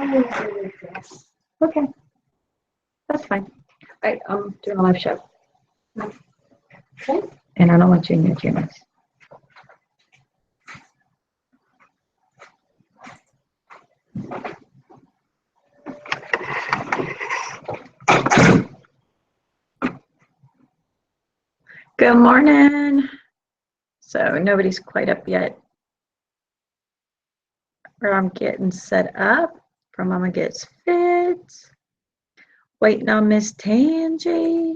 Okay, that's fine. I'm doing a live show. Okay. And I don't want you in your pajamas. Good morning. So nobody's quite up yet. Or I'm getting set up for Mama Gets Fit. Waiting on Miss Tangi.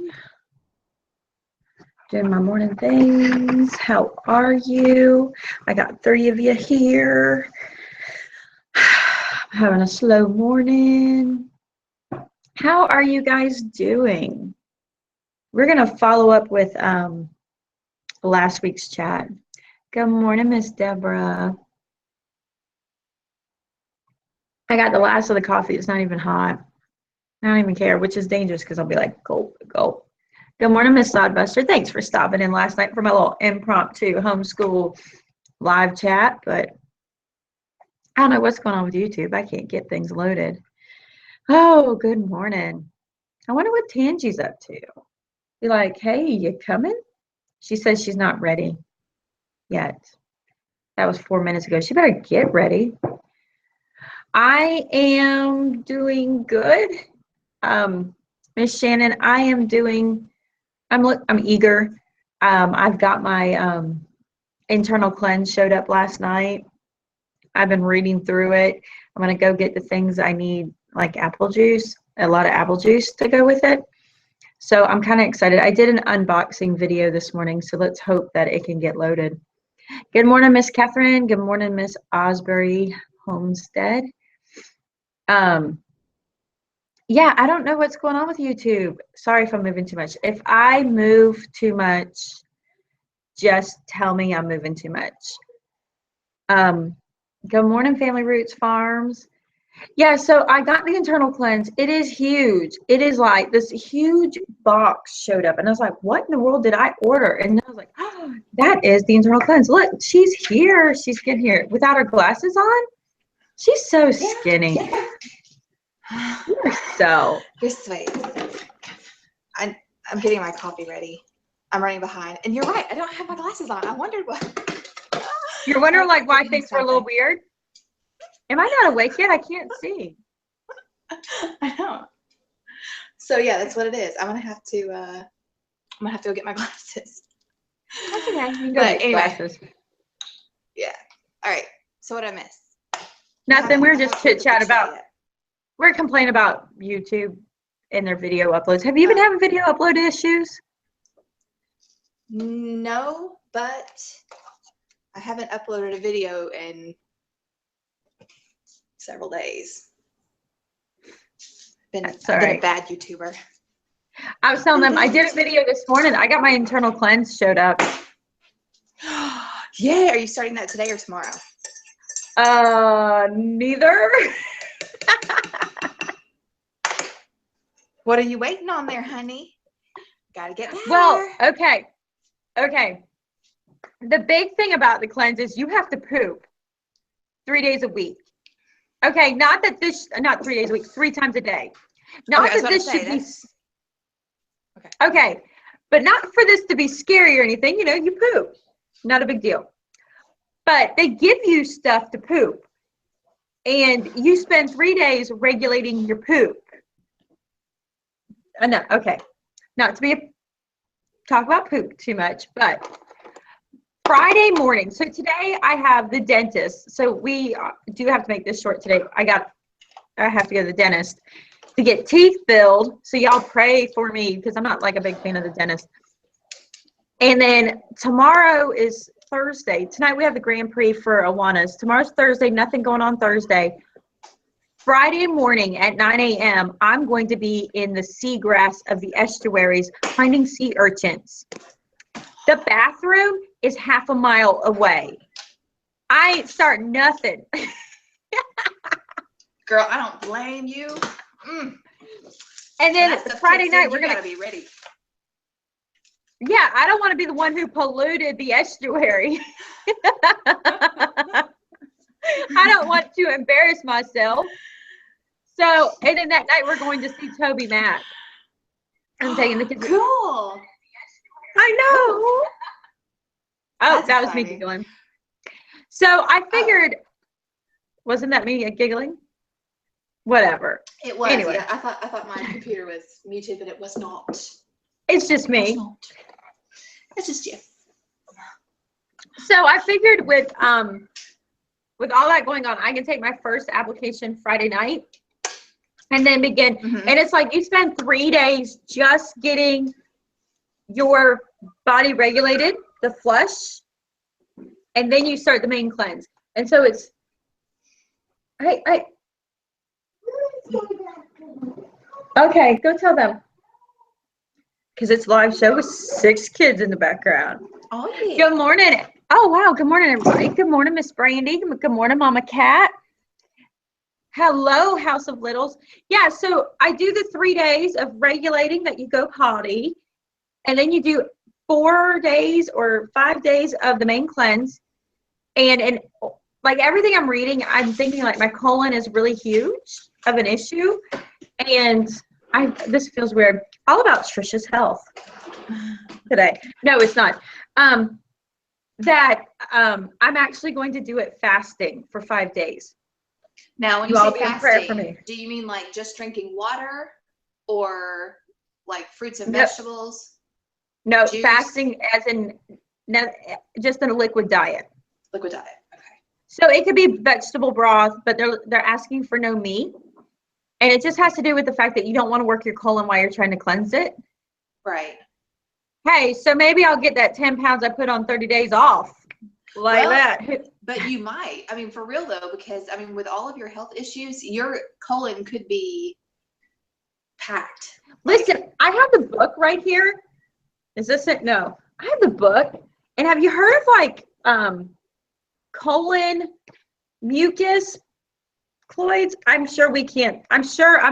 Doing my morning things. How are you? I got 3 of you here. Having a slow morning. How are you guys doing? We're going to follow up with last week's chat. Good morning, Miss Deborah. I got the last of the coffee. It's not even hot. I don't even care, which is dangerous because I'll be like, gulp, gulp. Good morning, Miss Sodbuster. Thanks for stopping in last night for my little impromptu homeschool live chat, but I don't know what's going on with YouTube. I can't get things loaded. Oh, good morning. I wonder what Tangi's up to. Be like, hey, you coming? She says she's not ready yet. That was 4 minutes ago. She better get ready. I am doing good. Miss Shannon, I am doing, I'm eager. I've got my internal cleanse showed up last night. I've been reading through it. I'm going to go get the things I need, like apple juice, a lot of apple juice to go with it. So I'm kind of excited. I did an unboxing video this morning, so let's hope that it can get loaded. Good morning, Miss Catherine. Good morning, Miss Osbury Homestead. Yeah, I don't know what's going on with YouTube. Sorry if I'm moving too much. If I move too much, just tell me I'm moving too much. Good morning, Family Roots Farms. Yeah, so I got the internal cleanse. It is huge. It is like this huge box showed up, and I was like, what in the world did I order? And then I was like, oh, that is the internal cleanse. Look, she's here. She's getting here without her glasses on. She's so skinny. You're sweet. I'm getting my coffee ready. I'm running behind. And you're right. I don't have my glasses on. I wondered what. You're wondering like why things were a little weird? Am I not awake yet? I can't see. I know. So yeah, that's what it is. I'm gonna have to go get my glasses. That's okay. You can go get glasses. Yeah. All right. So what did I miss? Nothing. We're just chit chat about. We're complaining about YouTube and their video uploads. Have you been having video upload issues? No, but I haven't uploaded a video in several days. I've been a bad YouTuber. I was telling them I did a video this morning. I got my internal cleanse showed up. Yeah. Are you starting that today or tomorrow? Neither. What are you waiting on there, honey? Gotta get better. Well, okay. The big thing about the cleanse is you have to poop 3 days a week. Okay, not 3 days a week, 3 times a day. Not that this should be. Okay, but not for this to be scary or anything. You know, you poop. Not a big deal. But they give you stuff to poop. And you spend 3 days regulating your poop. No, okay. Not to talk about poop too much, but Friday morning. So today I have the dentist. So we do have to make this short today. I have to go to the dentist to get teeth filled. So y'all pray for me because I'm not like a big fan of the dentist. And then tomorrow is Thursday. Tonight we have the Grand Prix for Awanas. Tomorrow's Thursday. Nothing going on Thursday. Friday morning at 9 a.m., I'm going to be in the seagrass of the estuaries finding sea urchins. The bathroom is half a mile away. I ain't starting nothing. Girl, I don't blame you. And then Friday night, we're going to be ready. Yeah, I don't want to be the one who polluted the estuary. I don't want to embarrass myself. So, and then that night we're going to see Toby Mac. I'm taking the kids. Cool. I know. Oh, That's that was me exciting. giggling. So I figured, wasn't that me giggling? Whatever. It was. Anyway. Yeah, I thought my computer was muted, but it was not. It's just me. It's just you. So I figured with all that going on, I can take my first application Friday night and then begin. Mm-hmm. And it's like you spend 3 days just getting your body regulated, the flush, and then you start the main cleanse. And so it's, okay, go tell them. Because it's a live show with 6 kids in the background. Oh, yeah. Good morning. Oh, wow. Good morning, everybody. Good morning, Miss Brandy. Good morning, Mama Cat. Hello, House of Littles. Yeah, so I do the 3 days of regulating that you go potty, and then you do 4 days or 5 days of the main cleanse. And like everything I'm reading, I'm thinking like my colon is really huge of an issue. And this feels weird. All about Trisha's health today. No, it's not. I'm actually going to do it fasting for 5 days. Now, when you you all say be in prayer for fasting, me. do you mean like just drinking water or like fruits and vegetables? No, Juice? fasting as in just in a liquid diet. Liquid diet. Okay. So it could be vegetable broth, but they're asking for no meat. And it just has to do with the fact that you don't want to work your colon while you're trying to cleanse it. Right. Hey, so maybe I'll get that 10 pounds I put on 30 days off. Like that. But you might. I mean, for real though, because I mean, with all of your health issues, your colon could be packed. Listen, I have the book right here. Is this it? No. I have the book. And have you heard of like colon mucus cloids? I'm sure we can't. I'm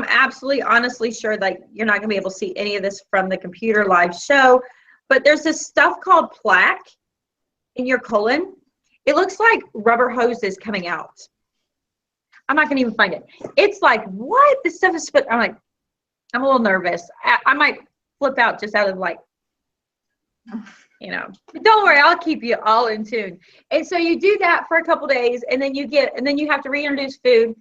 absolutely honestly sure that you're not going to be able to see any of this from the computer live show. But there's this stuff called plaque in your colon. It looks like rubber hoses coming out. I'm not going to even find it. It's like, what? This stuff is, I'm a little nervous. I might flip out just out of like, but don't worry, I'll keep you all in tune. And so you do that for a couple days, and then you have to reintroduce food.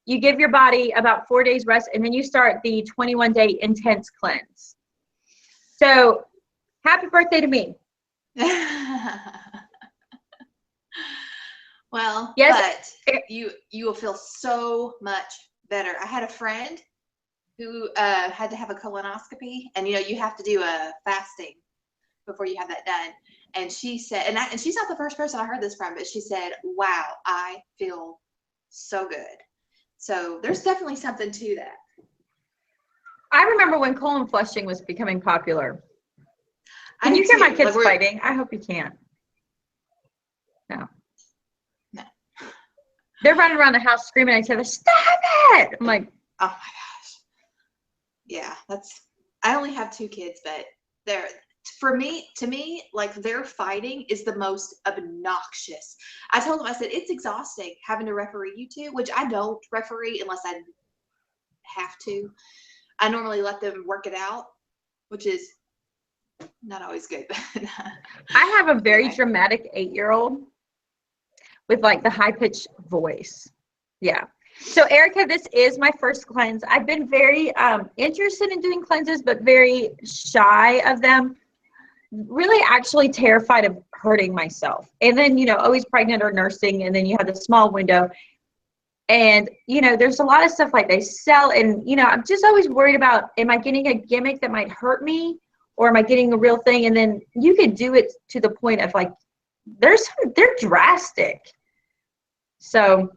You give your body about 4 days rest, and then you start the 21-day intense cleanse. So happy birthday to me. Well, yes, but you will feel so much better. I had a friend who had to have a colonoscopy, and you have to do a fasting before you have that done. And she said, and she's not the first person I heard this from, but she said, "Wow, I feel so good." So there's definitely something to that. I remember when colon flushing was becoming popular. Can I you do hear my too. kids Like fighting? I hope you can't. No. They're running around the house screaming at each other, "Stop it!" I'm like, oh my gosh. Yeah, I only have 2 kids, but to me, like their fighting is the most obnoxious. I told them, I said, it's exhausting having to referee you 2, which I don't referee unless I have to. I normally let them work it out, which is not always good. I have a very dramatic 8-year-old with like the high-pitched voice. Yeah. So Erica, this is my first cleanse. I've been very interested in doing cleanses, but very shy of them. Really actually terrified of hurting myself. And then, always pregnant or nursing, and then you have the small window. And, there's a lot of stuff like they sell, and, I'm just always worried about, am I getting a gimmick that might hurt me, or am I getting a real thing? And then you could do it to the point of like, they're drastic. So,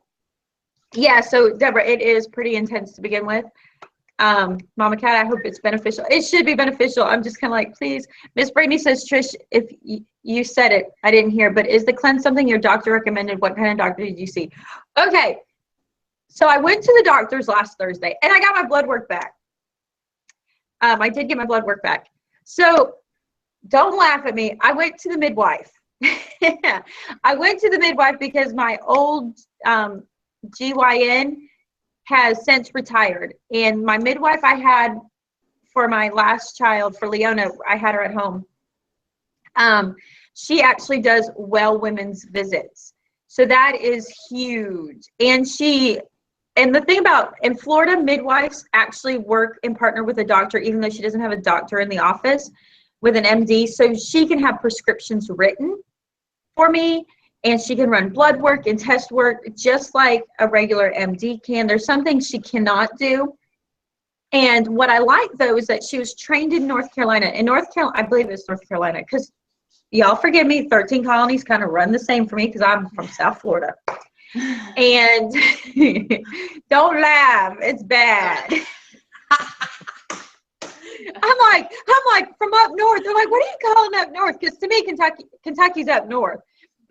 yeah, so Deborah, it is pretty intense to begin with. Mama Cat, I hope it's beneficial. It should be beneficial. I'm just kind of like, please. Miss Brittany says, Trish, if you said it, I didn't hear, but is the cleanse something your doctor recommended? What kind of doctor did you see? Okay. So I went to the doctor's last Thursday, and I got my blood work back. I did get my blood work back. So don't laugh at me. I went to the midwife. I went to the midwife because my old GYN has since retired. And my midwife I had for my last child, for Leona, I had her at home. She actually does well women's visits. So that is huge. And the thing about, in Florida, midwives actually work and partner with a doctor, even though she doesn't have a doctor in the office with an MD. So she can have prescriptions written for me, and she can run blood work and test work just like a regular MD can. There's some things she cannot do. And what I like, though, is that she was trained in North Carolina. In North Carolina, I believe it's North Carolina, because y'all forgive me, 13 colonies kind of run the same for me because I'm from South Florida. And don't laugh, it's bad. I'm like from up north. They're like, what are you calling up north? Because to me, Kentucky's up north.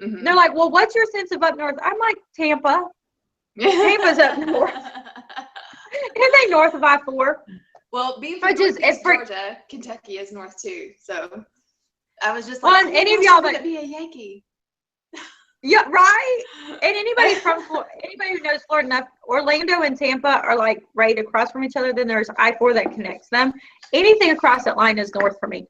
Mm-hmm. They're like, well, what's your sense of up north? I'm like, Tampa. Tampa's up north. Isn't they north of I-4? Well, being from Georgia, Kentucky is north too. So I was just like, well, any of y'all that be a Yankee? Yeah, right. And anybody who knows Florida enough, Orlando and Tampa are like right across from each other. Then there's I-4 that connects them. Anything across that line is north for me.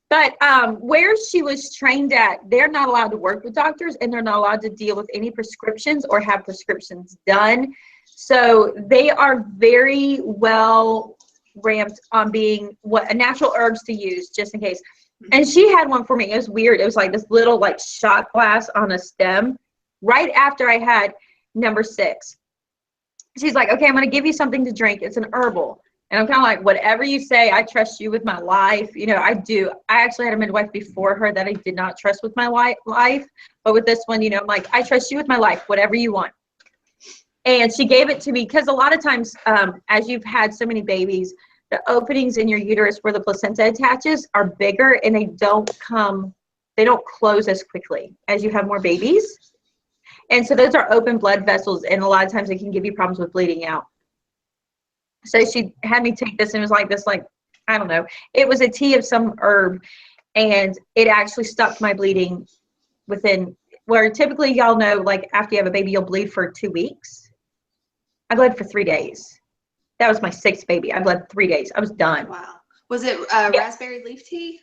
But where she was trained at, they're not allowed to work with doctors, and they're not allowed to deal with any prescriptions or have prescriptions done. So they are very well ramped on being natural herbs to use just in case. And she had one for me. It was weird. It was like this little like shot glass on a stem right after I had number 6. She's like, okay, I'm going to give you something to drink. It's an herbal. And I'm kind of like, whatever you say, I trust you with my life. You know, I do. I actually had a midwife before her that I did not trust with my life. But with this one, you know, I'm like, I trust you with my life, whatever you want. And she gave it to me because a lot of times, as you've had so many babies, the openings in your uterus where the placenta attaches are bigger, and they don't close as quickly as you have more babies. And so those are open blood vessels, and a lot of times it can give you problems with bleeding out. So she had me take this, and it was like this, like, I don't know. It was a tea of some herb, and it actually stopped my bleeding within, where typically y'all know, like after you have a baby, you'll bleed for 2 weeks. I bled for 3 days. That was my 6th baby. I bled 3 days. I was done. Wow. Was it raspberry leaf tea?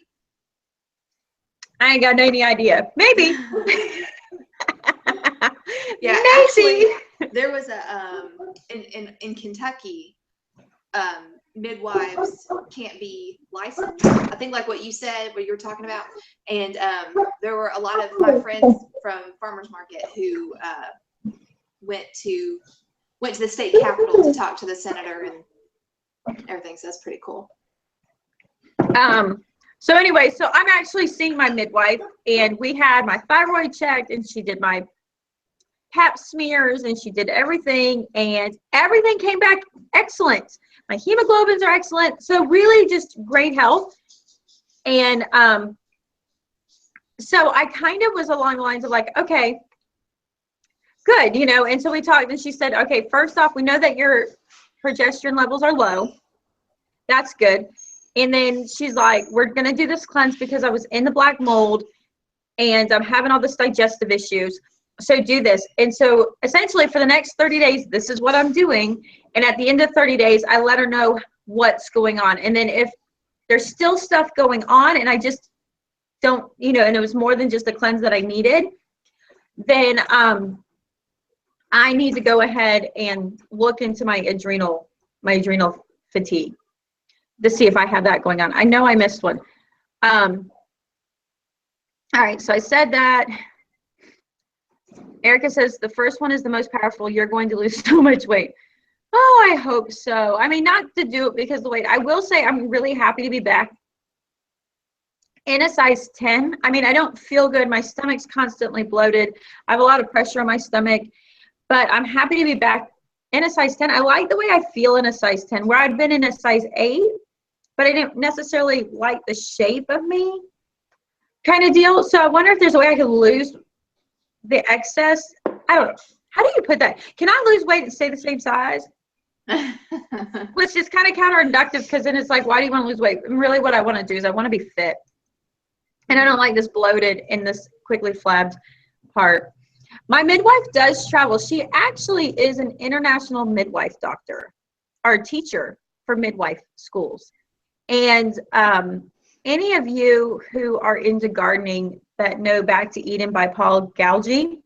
I ain't got any idea. Maybe. Yeah, maybe. Actually, there was a in Kentucky, midwives can't be licensed. I think like what you said, what you were talking about, and there were a lot of my friends from farmers market who went to the state capitol to talk to the senator and everything. So that's pretty cool. So anyway, so I'm actually seeing my midwife, and we had my thyroid checked, and she did my pap smears, and she did everything, and everything came back excellent. My hemoglobins are excellent. So really just great health. And so I kind of was along the lines of like, okay, good, you know. And so we talked, and she said, okay, first off, we know that your progesterone levels are low. That's good. And then she's like, we're going to do this cleanse because I was in the black mold and I'm having all this digestive issues. So do this. And so essentially for the next 30 days, this is what I'm doing. And at the end of 30 days, I let her know what's going on. And then if there's still stuff going on and I just don't, you know, and it was more than just a cleanse that I needed, then I need to go ahead and look into my adrenal fatigue to see if I have that going on. I know I missed one. All right, so I said that. Erica says the first one is the most powerful. You're going to lose so much weight. Oh, I hope so. I mean, not to do it because of the weight. I will say I'm really happy to be back in a size 10. I mean, I don't feel good. My stomach's constantly bloated. I have a lot of pressure on my stomach, but I'm happy to be back in a size 10. I like the way I feel in a size 10, where I've been in a size 8, but I didn't necessarily like the shape of me kind of deal. So I wonder if there's a way I could lose the excess. I don't know. How do you put that? Can I lose weight and stay the same size? Which is kind of counterproductive, because then it's like, why do you want to lose weight? And really what I want to do is I want to be fit. And I don't like this bloated and this quickly flabbed part. My midwife does travel. She actually is an international midwife doctor or teacher for midwife schools. And any of you who are into gardening that know Back to Eden by Paul Gaugy,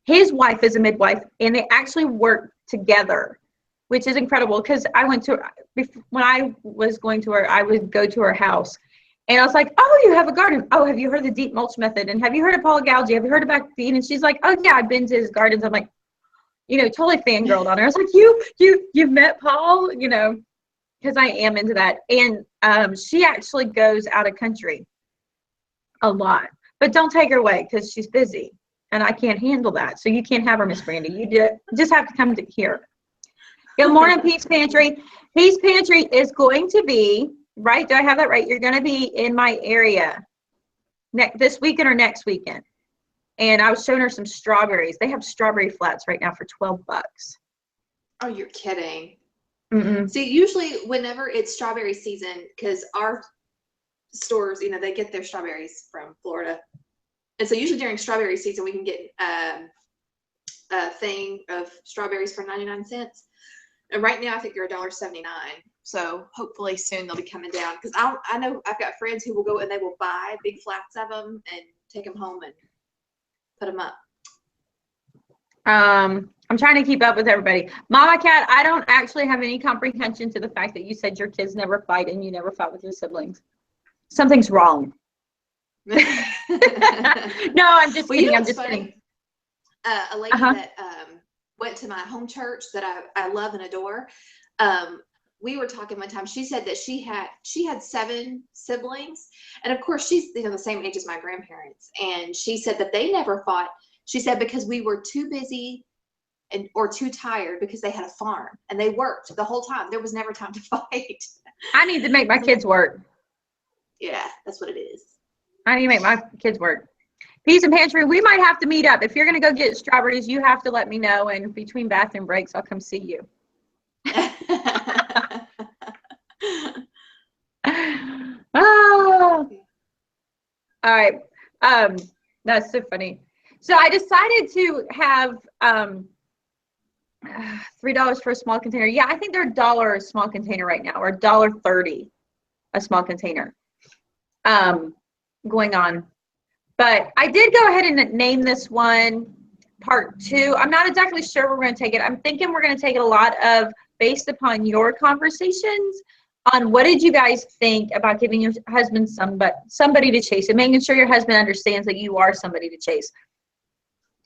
his wife is a midwife, and they actually work together, which is incredible because when I was going to her, I would go to her house. And I was like, oh, you have a garden. Oh, have you heard of the deep mulch method? And have you heard of Paul Gaugy? Have you heard of Back to Eden? And she's like, oh, yeah, I've been to his gardens. I'm like, totally fangirled on her. I was like, you've met Paul, because I am into that. And she actually goes out of country a lot. But don't take her away because she's busy. And I can't handle that. So you can't have her, Miss Brandy. You just have to come to here. Good morning, Peace Pantry. Peace Pantry is going to be, right? Do I have that right? You're going to be in my area this weekend or next weekend. And I was showing her some strawberries. They have strawberry flats right now for $12. Oh, you're kidding. Mm-mm. See, usually whenever it's strawberry season, because our stores, they get their strawberries from Florida. And so usually during strawberry season, we can get a thing of strawberries for 99 cents. And right now, I think they're $1.79. So hopefully soon they'll be coming down. Because I know I've got friends who will go and they will buy big flats of them and take them home and put them up. I'm trying to keep up with everybody. Mama Cat, I don't actually have any comprehension to the fact that you said your kids never fight and you never fought with your siblings. Something's wrong. No, I'm just kidding. I'm just kidding. A lady that went to my home church that I love and adore. We were talking one time. She said that she had 7 siblings, and of course she's the same age as my grandparents. And she said that they never fought. She said because we were too busy or too tired because they had a farm and they worked the whole time. There was never time to fight. I need to make my kids work. Yeah, that's what it is. I need to make my kids work. Peace and Pantry, we might have to meet up. If you're going to go get strawberries, you have to let me know. And between bathroom breaks, I'll come see you. Oh. All right. That's so funny. So I decided to have $3 for a small container. Yeah, I think they're $1 a small container right now, or $1.30 a small container going on. But I did go ahead and name this one part 2. I'm not exactly sure where we're going to take it. I'm thinking we're going to take it a lot of based upon your conversations on what did you guys think about giving your husband somebody to chase and making sure your husband understands that you are somebody to chase.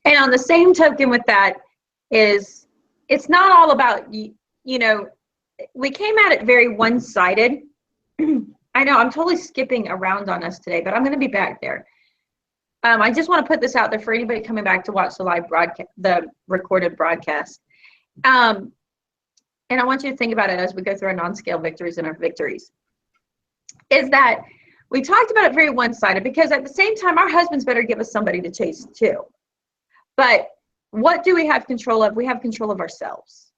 And on the same token with that is it's not all about, we came at it very one-sided. I know I'm totally skipping around on us today, but I'm going to be back there. I just want to put this out there for anybody coming back to watch the live broadcast, the recorded broadcast. And I want you to think about it as we go through our non-scale victories and our victories. Is that we talked about it very one-sided because at the same time, our husbands better give us somebody to chase too. But what do we have control of? We have control of ourselves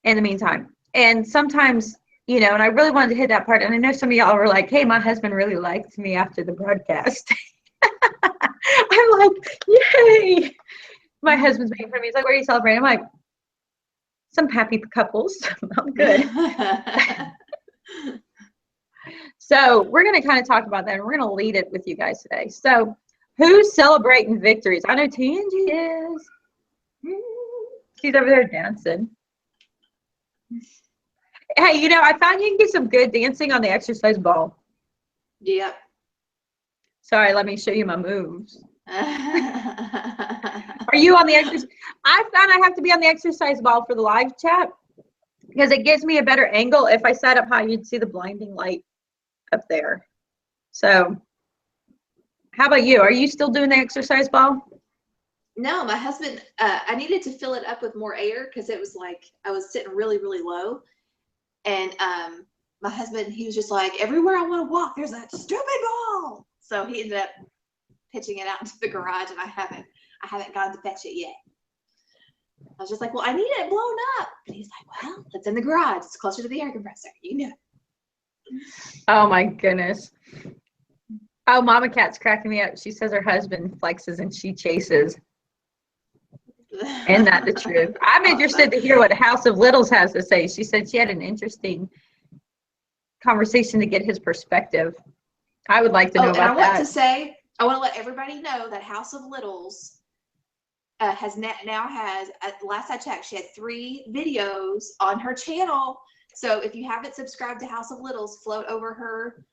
in the meantime. And sometimes, and I really wanted to hit that part. And I know some of y'all were like, hey, my husband really liked me after the broadcast. I'm like, yay. My husband's making fun of me. He's like, what are you celebrating? I'm like, some happy couples. I'm good. So we're going to kind of talk about that. And we're going to lead it with you guys today. So who's celebrating victories? I know Tangi is. She's over there dancing. Hey, I found you can get some good dancing on the exercise ball. Yep. Sorry, let me show you my moves. Are you on the exercise? I found I have to be on the exercise ball for the live chat because it gives me a better angle. If I set up high, you'd see the blinding light up there. So how about you? Are you still doing the exercise ball? No, my husband, I needed to fill it up with more air because it was like I was sitting really, really low. And my husband, he was just like, everywhere I want to walk, there's that stupid ball. So he ended up pitching it out into the garage, and I haven't gone to fetch it yet. I was just like, well, I need it blown up. And he's like, well, it's in the garage. It's closer to the air compressor. You know. Oh my goodness. Oh, Mama Cat's cracking me up. She says her husband flexes and she chases. Isn't that the truth? I'm interested to hear what House of Littles has to say. She said she had an interesting conversation to get his perspective. I would like to know about that. I want to let everybody know that House of Littles now has, at last I checked, she had 3 videos on her channel. So if you haven't subscribed to House of Littles, float over her,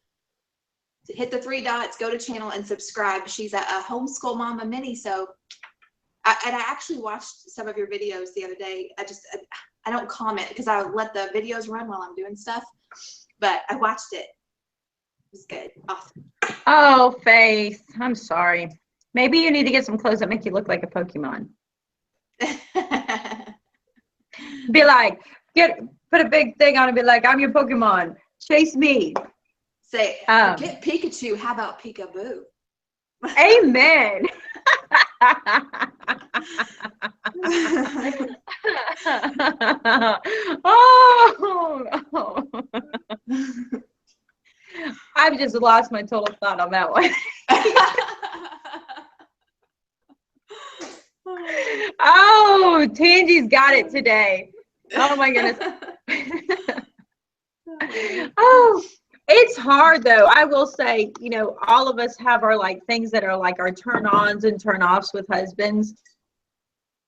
hit the 3 dots, go to channel and subscribe. She's a homeschool mama mini. So, I actually watched some of your videos the other day. I don't comment because I let the videos run while I'm doing stuff, but I watched it. It was good. Awesome. Oh, Faith, I'm sorry. Maybe you need to get some clothes that make you look like a Pokemon. Be like, put a big thing on and be like, I'm your Pokemon. Chase me. Say, forget Pikachu. How about Peekaboo? Amen. Oh. I've just lost my total thought on that one. Oh, Tangi's got it today. Oh my goodness. Oh, it's hard though. I will say, all of us have our like things that are like our turn-ons and turn-offs with husbands.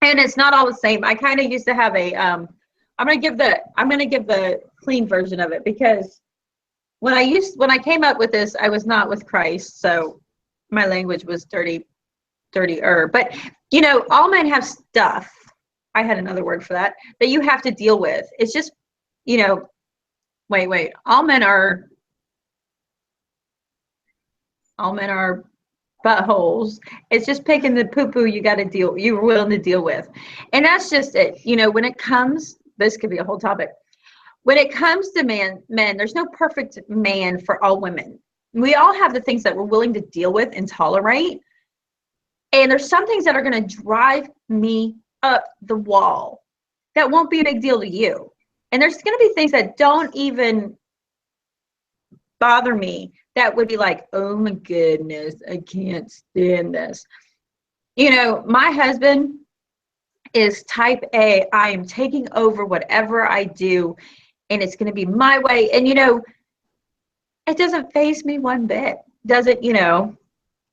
And it's not all the same. I kind of used to have I'm gonna give the clean version of it, because when I came up with this, I was not with Christ, so my language was dirtier. But all men have stuff. I had another word for that you have to deal with. It's just, wait. All men are buttholes. It's just picking the poo-poo you're willing to deal with. And that's just it. When it comes, this could be a whole topic. When it comes to men, there's no perfect man for all women. We all have the things that we're willing to deal with and tolerate. And there's some things that are going to drive me up the wall that won't be a big deal to you. And there's going to be things that don't even bother me that would be like, oh my goodness, I can't stand this. My husband is type A. I am taking over whatever I do, and it's going to be my way. And, it doesn't faze me one bit. Does it,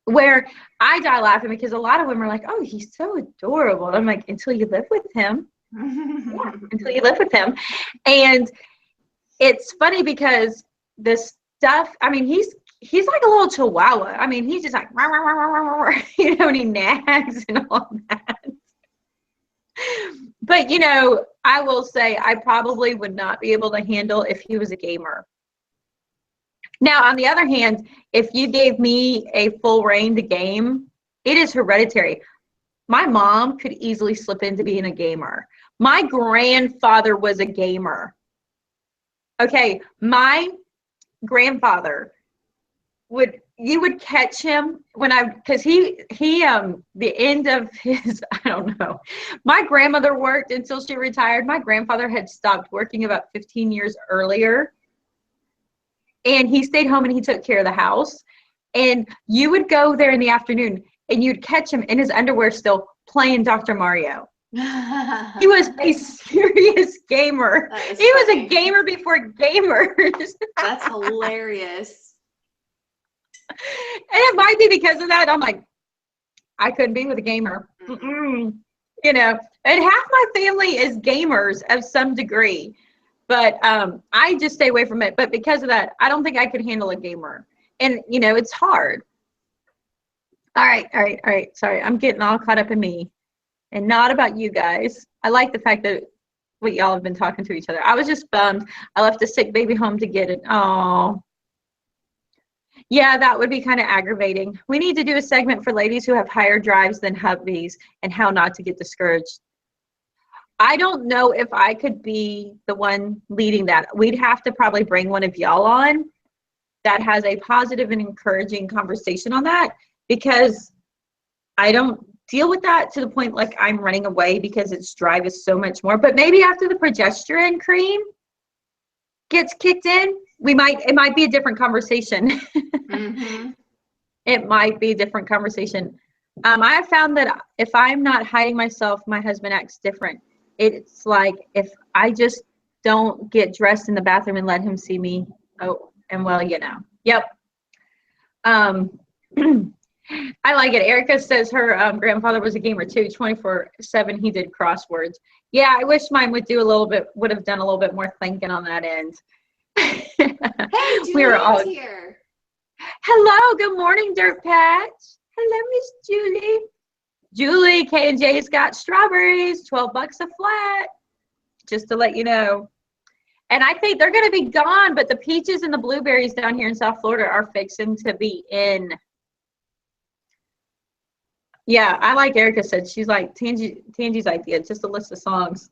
where I die laughing because a lot of women are like, oh, he's so adorable. And I'm like, until you live with him. Yeah, until you live with him. And it's funny because this stuff, I mean, he's like a little chihuahua. I mean, he's just like, rah, rah, rah, rah, rah, rah, and he nags and all that. But, I will say I probably would not be able to handle if he was a gamer. Now, on the other hand, if you gave me a full reign to game, it is hereditary. My mom could easily slip into being a gamer. My grandfather was a gamer. Okay, my grandfather you would catch him because the end of his, I don't know. My grandmother worked until she retired. My grandfather had stopped working about 15 years earlier. And he stayed home and he took care of the house. And you would go there in the afternoon and you'd catch him in his underwear still playing Dr. Mario. He was a serious gamer. He was a gamer before gamers. That's hilarious. And it might be because of that. I'm like, I couldn't be with a gamer. Mm-mm. And half my family is gamers of some degree. But I just stay away from it. But because of that, I don't think I could handle a gamer. And, it's hard. All right. Sorry, I'm getting all caught up in me and not about you guys. I like the fact that y'all have been talking to each other. I was just bummed. I left a sick baby home to get it. Oh, yeah, that would be kind of aggravating. We need to do a segment for ladies who have higher drives than hubbies and how not to get discouraged. I don't know if I could be the one leading that. We'd have to probably bring one of y'all on that has a positive and encouraging conversation on that, because I don't deal with that to the point like I'm running away because its drive is so much more. But maybe after the progesterone cream gets kicked in, it might be a different conversation. Mm-hmm. it might be a different conversation. I have found that if I'm not hiding myself, my husband acts different. It's like if I just don't get dressed in the bathroom and let him see me. Oh, and well, Yep. Um, I like it. Erica says her grandfather was a gamer too, 24/7. He did crosswords. Yeah, I wish mine would have done a little bit more thinking on that end. Hey, We were all Julian's here. Hello, good morning, Dirt Patch. Hello, Miss Julie. Julie, K&J's got strawberries, 12 bucks a flat, just to let you know. And I think they're going to be gone, but the peaches and the blueberries down here in South Florida are fixing to be in. Yeah, I like Erica said. She's like, Tangi's idea, just a list of songs.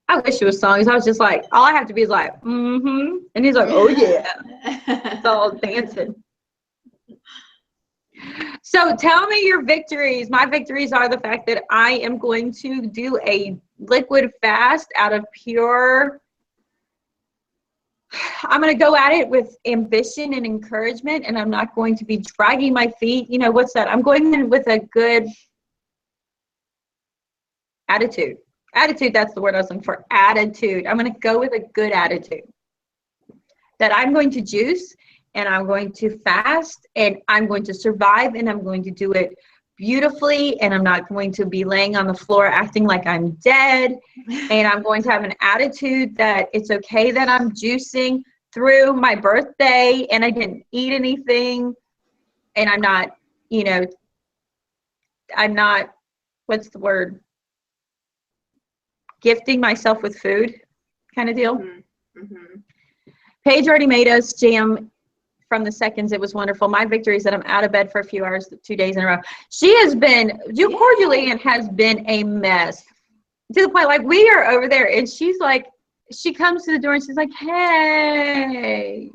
I wish it was songs. I was just like, all I have to be is like, mm-hmm. And he's like, oh, yeah. It's all dancing. So tell me your victories. My victories are the fact that I am going to do a liquid fast out of pure, I'm going to go at it with ambition and encouragement, and I'm not going to be dragging my feet. You know, what's that? I'm going in with a good attitude. Attitude, that's the word I was looking for. Attitude. I'm going to go with a good attitude. That I'm going to juice, and I'm going to fast, and I'm going to survive, and I'm going to do it beautifully, and I'm not going to be laying on the floor acting like I'm dead, and I'm going to have an attitude that it's okay that I'm juicing through my birthday, and I didn't eat anything, and I'm not, what's the word? Gifting myself with food kind of deal. Mm-hmm. Paige already made us jam from the seconds. It was wonderful. My victory is that I'm out of bed for a few hours, 2 days in a row. She has been, Julian has been a mess to the point, like, we are over there and she's like, she comes to the door and she's like, hey,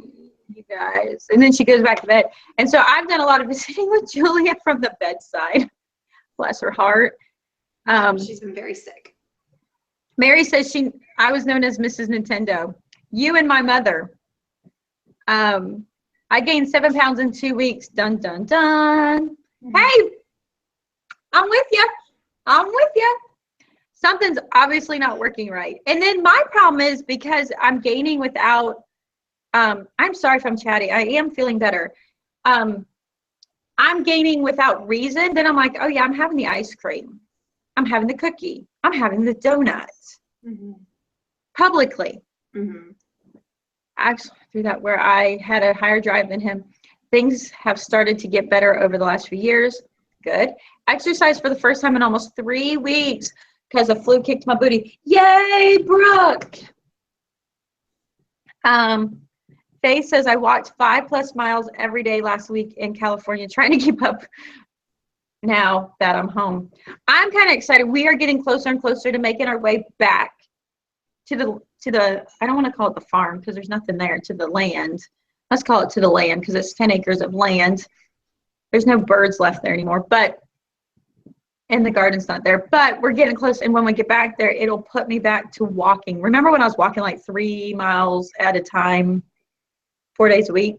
you guys. And then she goes back to bed. And so I've done a lot of visiting with Julia from the bedside. Bless her heart. She's been very sick. Mary says I was known as Mrs. Nintendo. You and my mother. I gained 7 pounds in 2 weeks. Dun, dun, dun. Mm-hmm. Hey, I'm with you. Something's obviously not working right. And then my problem is because I'm gaining without, I'm sorry if I'm chatty. I am feeling better. I'm gaining without reason. Then I'm like, oh yeah, I'm having the ice cream. I'm having the cookie. I'm having the donuts. Mm-hmm. Publicly. Mm-hmm. Actually, through that where I had a higher drive than him. Things have started to get better over the last few years. Good. Exercise for the first time in almost 3 weeks because a flu kicked my booty. Yay, Brooke! Faye says I walked 5+ miles every day last week in California trying to keep up now that I'm home. I'm kind of excited. We are getting closer and closer to making our way back to the I don't want to call it the farm because there's nothing there, to the land. Let's call it to the land because it's 10 acres of land. There's no birds left there anymore, and the garden's not there, but we're getting close. And when we get back there, it'll put me back to walking. Remember when I was walking like 3 miles at a time, 4 days a week?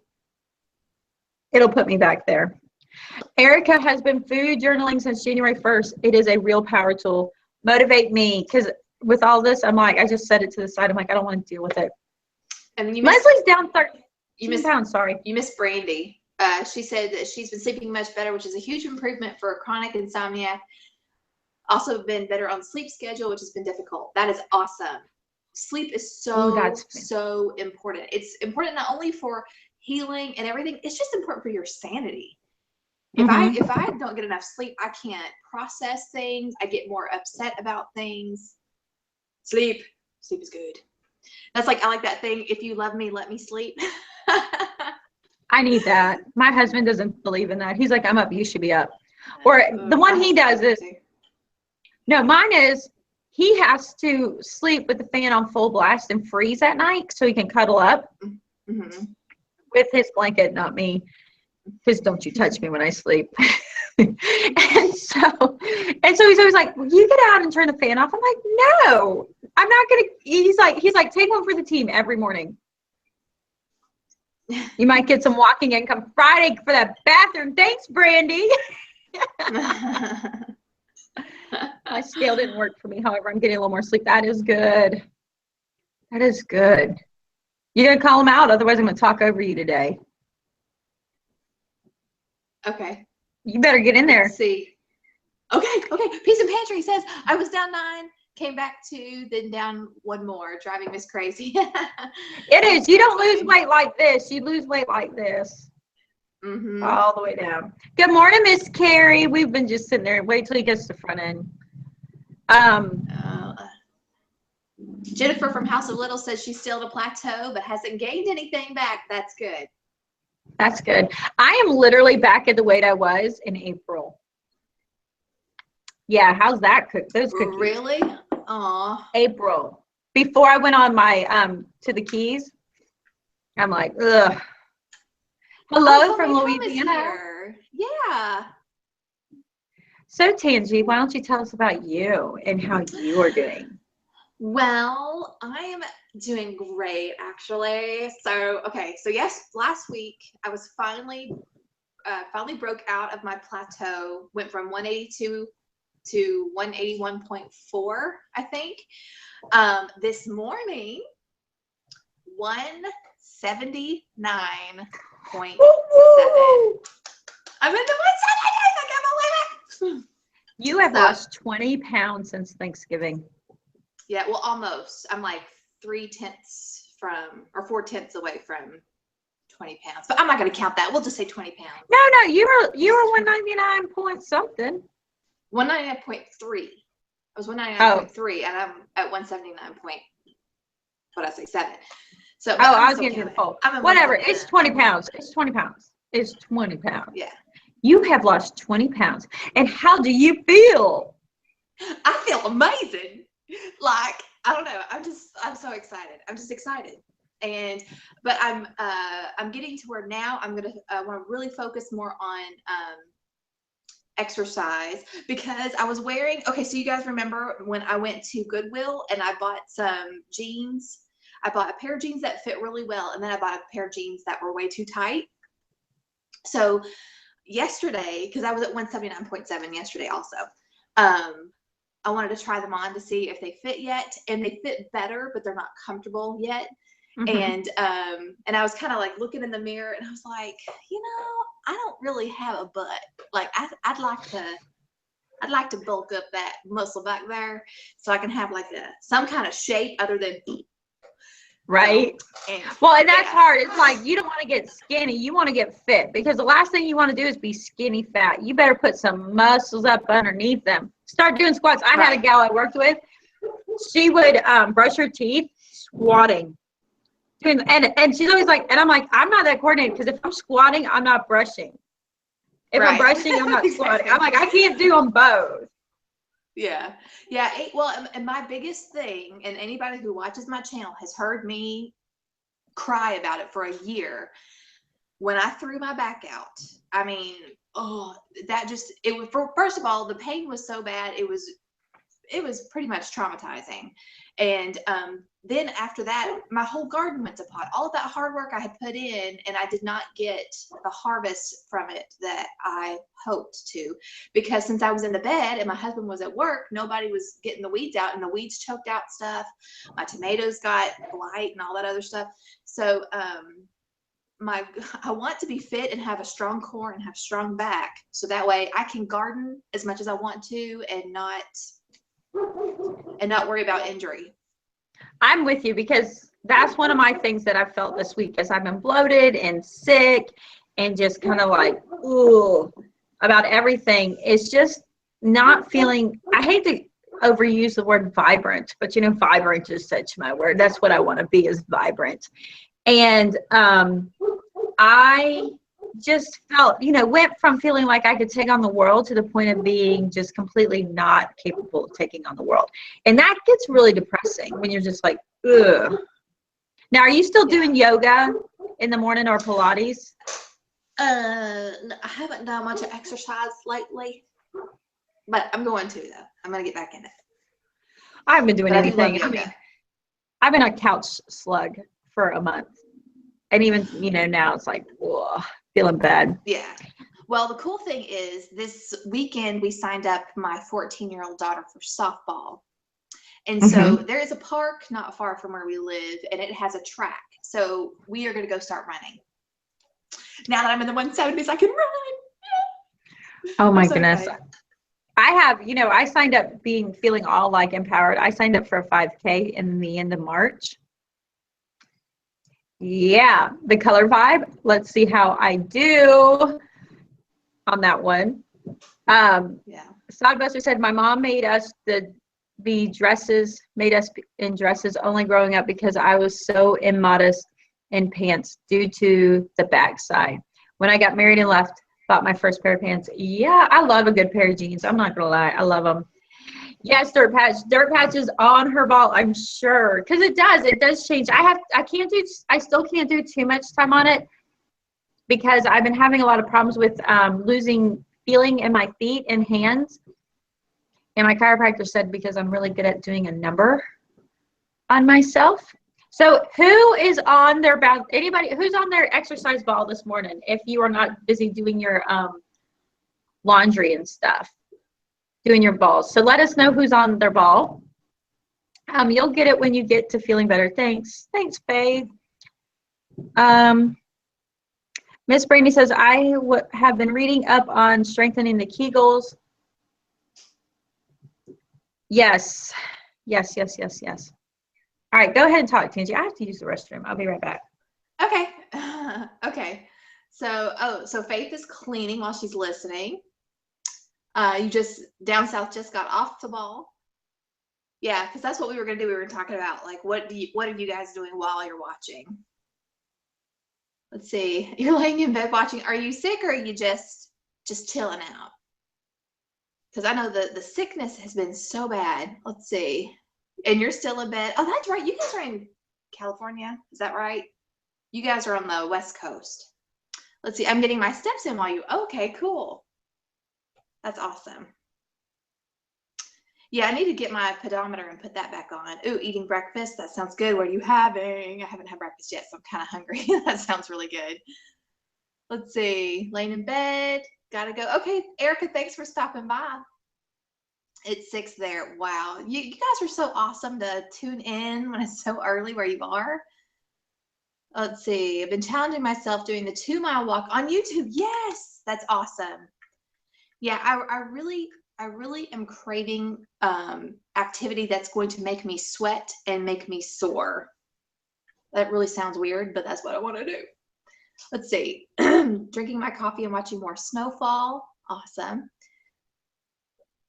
It'll put me back there. Erica has been food journaling since January 1st. It is a real power tool. Motivate me, because with all this, I'm like, I just set it to the side. I'm like, I don't want to deal with it. And then Leslie's down 13 pounds. Sorry. You missed Brandy. She said that she's been sleeping much better, which is a huge improvement for chronic insomnia. Also been better on sleep schedule, which has been difficult. That is awesome. Sleep is so important. It's important not only for healing and everything, it's just important for your sanity. If I don't get enough sleep, I can't process things. I get more upset about things. Sleep is good. That's like, I like that thing. If you love me, let me sleep. I need that. My husband doesn't believe in that. He's like, I'm up, you should be up. Or the one he does is, no, mine is he has to sleep with the fan on full blast and freeze at night so he can cuddle up with his blanket, not me. Because don't you touch me when I sleep. and so he's always like, well, you get out and turn the fan off. I'm like, no, I'm not gonna. He's like, take one for the team every morning. You might get some walking income Friday for that bathroom. Thanks, Brandy. My scale didn't work for me. However, I'm getting a little more sleep. That is good. That is good. You're going to call them out. Otherwise, I'm going to talk over you today. Okay. You better get in there. Let's see. Okay. Peace and Pantry says, I was down 9, came back 2, then down 1 more, driving Miss crazy. It is. You don't lose weight like this. You lose weight like this. Mm-hmm. All the way down. Good morning, Miss Carrie. We've been just sitting there. Wait till he gets to the front end. Jennifer from House of Little says she's still at a plateau, but hasn't gained anything back. That's good. That's good. I am literally back at the weight I was in April. Yeah, how's that those cookies? Really? Aw. April. Before I went on my to the Keys, I'm like, ugh. Hello from Louisiana. Yeah. So Tangi, why don't you tell us about you and how you are doing? Well, I'm doing great actually. So yes, last week I was finally broke out of my plateau, went from 182 to 181.4, I think. This morning, 179.7. I'm in the 179. I can't believe it. You have lost 20 pounds since Thanksgiving. Yeah, well, almost. I'm like 3/10 from, or 4/10 away from 20 pounds. But I'm not going to count that. We'll just say 20 pounds. No, you were 199 point something. 199.3. I was 199.3, and I'm at 179 point. What I say, 7. So. I was getting to the poll. Whatever. It's 20 pounds. It's 20 pounds. It's 20 pounds. Yeah. You have lost 20 pounds. And how do you feel? I feel amazing. Like, I don't know. I'm so excited. I'm just excited. But I'm getting to where now I want to really focus more on exercise, because I was wearing, so you guys remember when I went to Goodwill and I bought some jeans. I bought a pair of jeans that fit really well, and then I bought a pair of jeans that were way too tight. So yesterday, because I was at 179.7 yesterday also, I wanted to try them on to see if they fit yet, and they fit better, but they're not comfortable yet. Mm-hmm. And I was kind of like looking in the mirror, and I was like, I don't really have a butt. Like I'd like to bulk up that muscle back there so I can have like some kind of shape other than right. And that's hard. It's like you don't want to get skinny, you want to get fit, because the last thing you want to do is be skinny fat. You better put some muscles up underneath them. Start doing squats. I had a gal I worked with. She would brush her teeth squatting. And she's always like, and I'm like, I'm not that coordinated, because if I'm squatting, I'm not brushing. If I'm brushing, I'm not squatting. I'm like, I can't do them both. Yeah. Well, and my biggest thing, and anybody who watches my channel has heard me cry about it for a year. When I threw my back out, I mean, it was, first of all, the pain was so bad. It was pretty much traumatizing. And then after that, my whole garden went to pot. All of that hard work I had put in, and I did not get the harvest from it that I hoped to, because since I was in the bed and my husband was at work, nobody was getting the weeds out, and the weeds choked out stuff. My tomatoes got blight and all that other stuff. So I want to be fit and have a strong core and have strong back, so that way I can garden as much as I want to and not worry about injury. I'm with you, because that's one of my things that I've felt this week, as I've been bloated and sick and just kind of like, ooh, about everything. It's just not feeling, I hate to overuse the word vibrant, but vibrant is such my word. That's what I want to be, is vibrant. And I just felt, went from feeling like I could take on the world to the point of being just completely not capable of taking on the world. And that gets really depressing when you're just like, ugh. Now, are you still doing yoga in the morning or Pilates? I haven't done much exercise lately, but I'm going to, though. I'm going to get back in it. I haven't been doing anything. I've been a couch slug for a month. And even, you know, now it's like, whoa, feeling bad. Yeah. Well, the cool thing is this weekend we signed up my 14-year-old daughter for softball. And so there is a park not far from where we live, and it has a track. So we are going to go start running. Now that I'm in the 170s, I can run. Oh my so goodness. excited. I have, you know, I signed up feeling all like empowered. I signed up for a 5K in the end of March. Yeah, the color vibe. Let's see how I do on that one. Yeah. Sodbuster said, my mom made us made us in dresses only growing up because I was so immodest in pants due to the backside. When I got married and left, bought my first pair of pants. Yeah, I love a good pair of jeans. I'm not gonna lie, I love them. Yes, Dirt Patch is on her ball, I'm sure, because it does change. I still can't do too much time on it because I've been having a lot of problems with losing feeling in my feet and hands. And my chiropractor said because I'm really good at doing a number on myself. So who is on their anybody who's on their exercise ball this morning if you are not busy doing your laundry and stuff, doing your balls? So let us know who's on their ball. You'll get it when you get to feeling better. Thanks, Faith. Miss Brandy says, I have been reading up on strengthening the Kegels. Yes. All right, go ahead and talk, Tangi. I have to use the restroom. I'll be right back. Okay. Okay. So Faith is cleaning while she's listening. You just down south just got off the ball. Yeah, because that's what we were gonna do. We were talking about like what are you guys doing while you're watching? Let's see. You're laying in bed watching. Are you sick or are you just chilling out? Because I know the sickness has been so bad. Let's see. And you're still in bed. Oh, that's right. You guys are in California. Is that right? You guys are on the West Coast. Let's see. I'm getting my steps in while you. Okay, cool. That's awesome. Yeah, I need to get my pedometer and put that back on. Ooh, eating breakfast. That sounds good. What are you having? I haven't had breakfast yet, so I'm kind of hungry. That sounds really good. Let's see. Laying in bed. Gotta go. Okay, Erica, thanks for stopping by. It's 6 there. Wow. You guys are so awesome to tune in when it's so early where you are. Let's see. I've been challenging myself doing the 2-mile walk on YouTube. Yes, that's awesome. Yeah, I really am craving activity that's going to make me sweat and make me sore. That really sounds weird, but that's what I want to do. Let's see. Drinking my coffee and watching more snowfall. Awesome.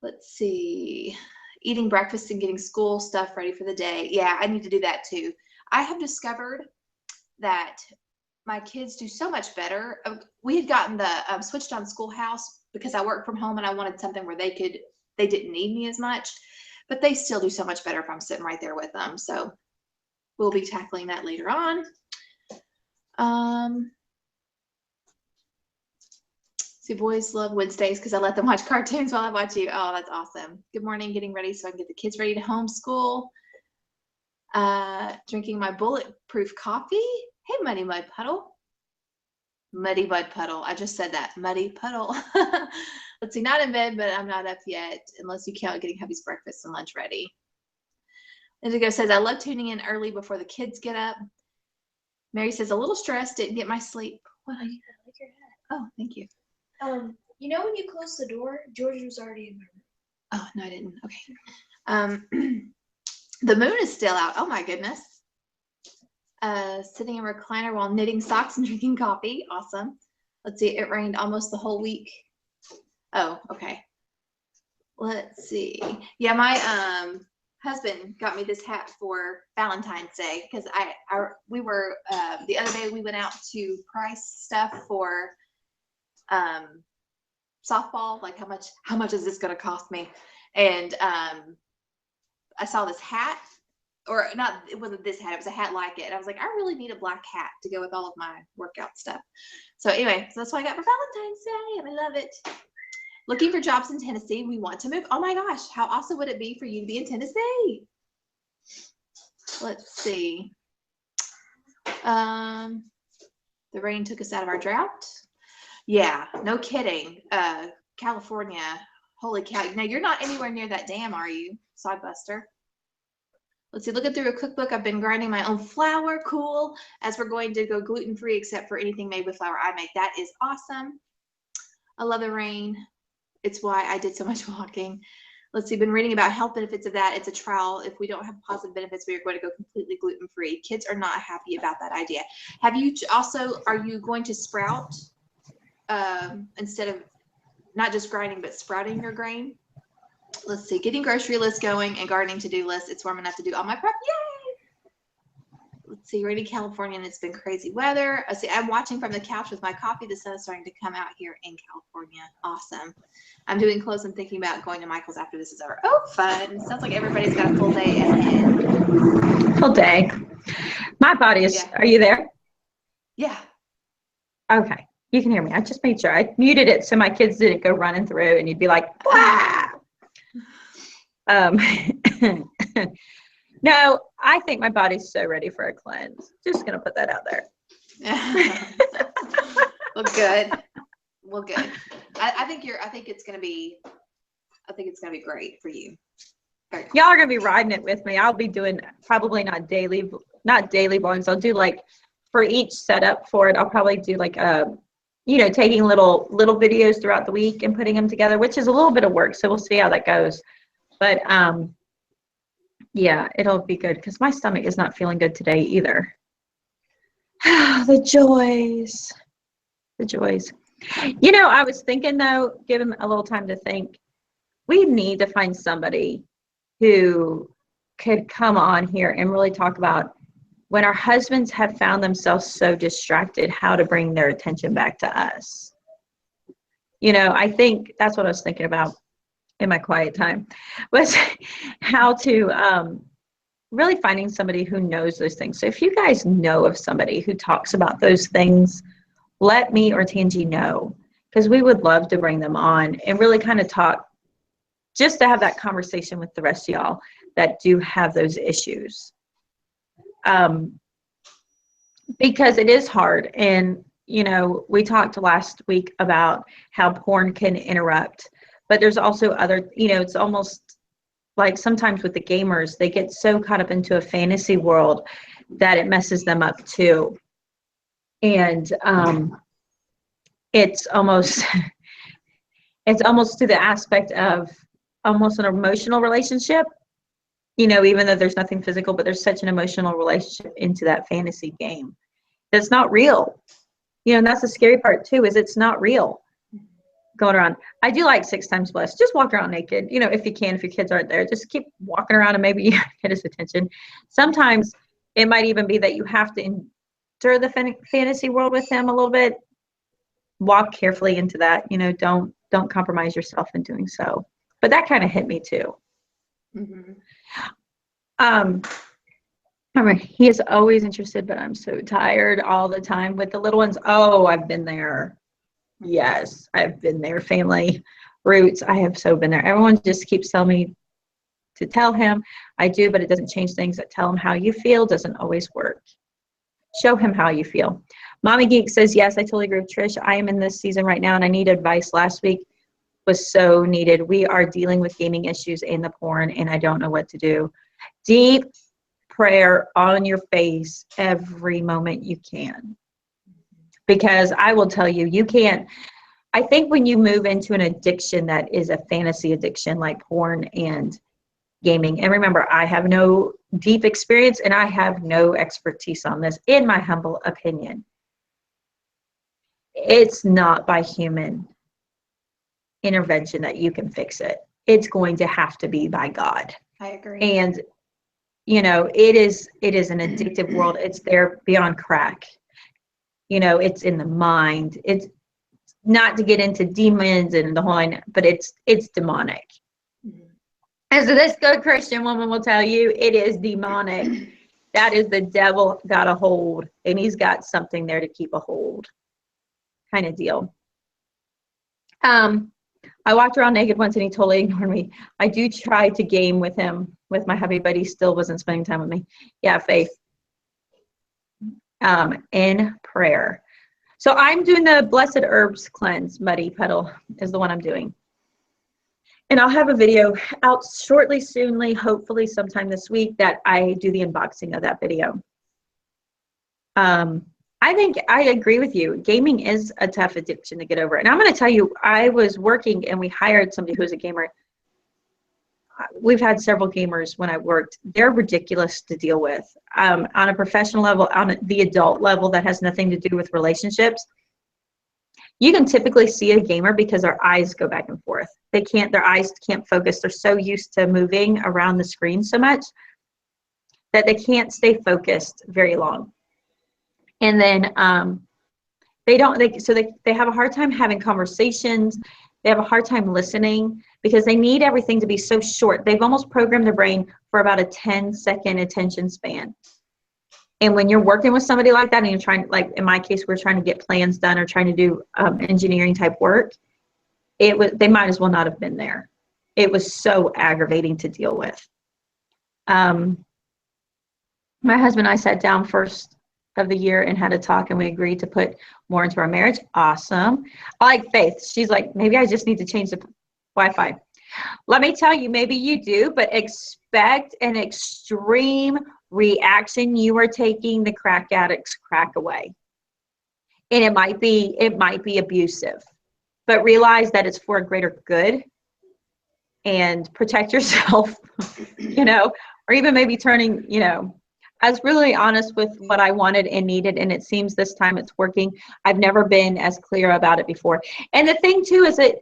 Let's see. Eating breakfast and getting school stuff ready for the day. Yeah, I need to do that too. I have discovered that my kids do so much better. We had gotten the switched on schoolhouse because I work from home and I wanted something where they didn't need me as much, but they still do so much better if I'm sitting right there with them. So we'll be tackling that later on. See, boys love Wednesdays because I let them watch cartoons while I watch you. Oh, that's awesome. Good morning, getting ready so I can get the kids ready to homeschool. Drinking my bulletproof coffee. Hey, Muddy Mud Puddle. Muddy Mud Puddle. I just said that. Muddy Puddle. Let's see, not in bed, but I'm not up yet unless you count getting hubby's breakfast and lunch ready. Indigo says, I love tuning in early before the kids get up. Mary says, a little stressed, didn't get my sleep. What are you? I like your hat. Oh, thank you. You know when you close the door, George was already in my room. Oh, no, I didn't. Okay. The moon is still out. Oh my goodness. Sitting in a recliner while knitting socks and drinking coffee. Awesome. Let's see. It rained almost the whole week. Oh, okay. Let's see. Yeah, my husband got me this hat for Valentine's Day because we were the other day we went out to price stuff for softball, like how much is this going to cost me? And I saw this hat, or not, it wasn't this hat, it was a hat like it. And I was like, I really need a black hat to go with all of my workout stuff. So anyway, so that's what I got for Valentine's Day, and I love it. Looking for jobs in Tennessee. We want to move. Oh my gosh, how awesome would it be for you to be in Tennessee? Let's see. The rain took us out of our drought. Yeah, no kidding. California, holy cow. Now, you're not anywhere near that dam, are you, Sodbuster? Let's see, looking through a cookbook, I've been grinding my own flour. Cool. As we're going to go gluten-free except for anything made with flour I make. That is awesome. I love the rain. It's why I did so much walking. Let's see, been reading about health benefits of that. It's a trial. If we don't have positive benefits, we are going to go completely gluten-free. Kids are not happy about that idea. Have you also, are you going to sprout instead of not just grinding, but sprouting your grain? Let's see, getting grocery list going and gardening to-do list. It's warm enough to do all my prep. Yay! Let's see, rainy California, and it's been crazy weather. Let's see, I'm watching from the couch with my coffee. The sun is starting to come out here in California. Awesome. I'm doing clothes and thinking about going to Michael's after this is over. Oh, fun. Sounds like everybody's got a full day ahead. Full day. My body is, Are you there? Yeah. Okay. You can hear me. I just made sure. I muted it so my kids didn't go running through and you'd be like, "Wah!" No, I think my body's so ready for a cleanse. Just going to put that out there. Well, good. Well, good. I think it's going to be great for you. Cool. Y'all are going to be riding it with me. I'll be doing probably not daily vlogs. I'll do like for each setup for it. I'll probably do like taking little videos throughout the week and putting them together, which is a little bit of work. So we'll see how that goes. But yeah, it'll be good because my stomach is not feeling good today either. The joys. I was thinking though, give him a little time to think. We need to find somebody who could come on here and really talk about when our husbands have found themselves so distracted, how to bring their attention back to us. I think that's what I was thinking about in my quiet time, was how to really finding somebody who knows those things. So if you guys know of somebody who talks about those things, let me or Tangi know, because we would love to bring them on and really kind of talk, just to have that conversation with the rest of y'all that do have those issues. Because it is hard. And, we talked last week about how porn can interrupt, but there's also other, it's almost like sometimes with the gamers, they get so caught up into a fantasy world that it messes them up too. And it's almost to the aspect of almost an emotional relationship, even though there's nothing physical, but there's such an emotional relationship into that fantasy game that's not real. And that's the scary part too, is it's not real going around. I do like 6 times blessed. Just walk around naked, if you can, if your kids aren't there, just keep walking around and maybe you get his attention. Sometimes it might even be that you have to enter the fantasy world with him a little bit. Walk carefully into that, don't compromise yourself in doing so. But that kind of hit me too. Mm-hmm. He is always interested, but I'm so tired all the time with the little ones. Oh, I've been there. Yes, I've been there. Family roots. I have so been there. Everyone just keeps telling me to tell him. I do, but it doesn't change things. That tell him how you feel doesn't always work. Show him how you feel. Mommy Geek says, yes, I totally agree with Trish. I am in this season right now and I need advice. Last week was so needed. We are dealing with gaming issues and the porn and I don't know what to do. Deep prayer on your face every moment you can. Because I will tell you, you can't, I think when you move into an addiction that is a fantasy addiction like porn and gaming, and remember, I have no deep experience and I have no expertise on this, in my humble opinion. It's not by human intervention that you can fix it. It's going to have to be by God. I agree. And it is an addictive world. It's there beyond crack. It's in the mind. It's not to get into demons and the whole line, but it's demonic. Mm-hmm. As this good Christian woman will tell you, it is demonic. That is the devil got a hold, and he's got something there to keep a hold, kind of deal. I walked around naked once and he totally ignored me. I do try to game with him, with my hubby, but he still wasn't spending time with me. Yeah, Faith. In prayer. So I'm doing the Blessed Herbs Cleanse. Muddy Puddle is the one I'm doing. And I'll have a video out shortly, soonly, hopefully sometime this week that I do the unboxing of that video. I think I agree with you. Gaming is a tough addiction to get over. And I'm going to tell you, I was working and we hired somebody who's a gamer. We've had several gamers when I worked. They're ridiculous to deal with. On a professional level, on the adult level that has nothing to do with relationships, you can typically see a gamer because their eyes go back and forth. Their eyes can't focus. They're so used to moving around the screen so much that they can't stay focused very long. And then they have a hard time having conversations. They have a hard time listening because they need everything to be so short. They've almost programmed their brain for about a 10-second attention span. And when you're working with somebody like that and you're trying, like in my case, we're trying to get plans done or trying to do engineering type work, they might as well not have been there. It was so aggravating to deal with. My husband and I sat down first of the year and had a talk, and we agreed to put more into our marriage. Awesome. I like Faith. She's like, maybe I just need to change the Wi-Fi. Let me tell you, maybe you do, but expect an extreme reaction. You are taking the crack addict's crack away. And it might be abusive, but realize that it's for a greater good and protect yourself, or even maybe turning, I was really honest with what I wanted and needed, and it seems this time it's working. I've never been as clear about it before. And the thing too is that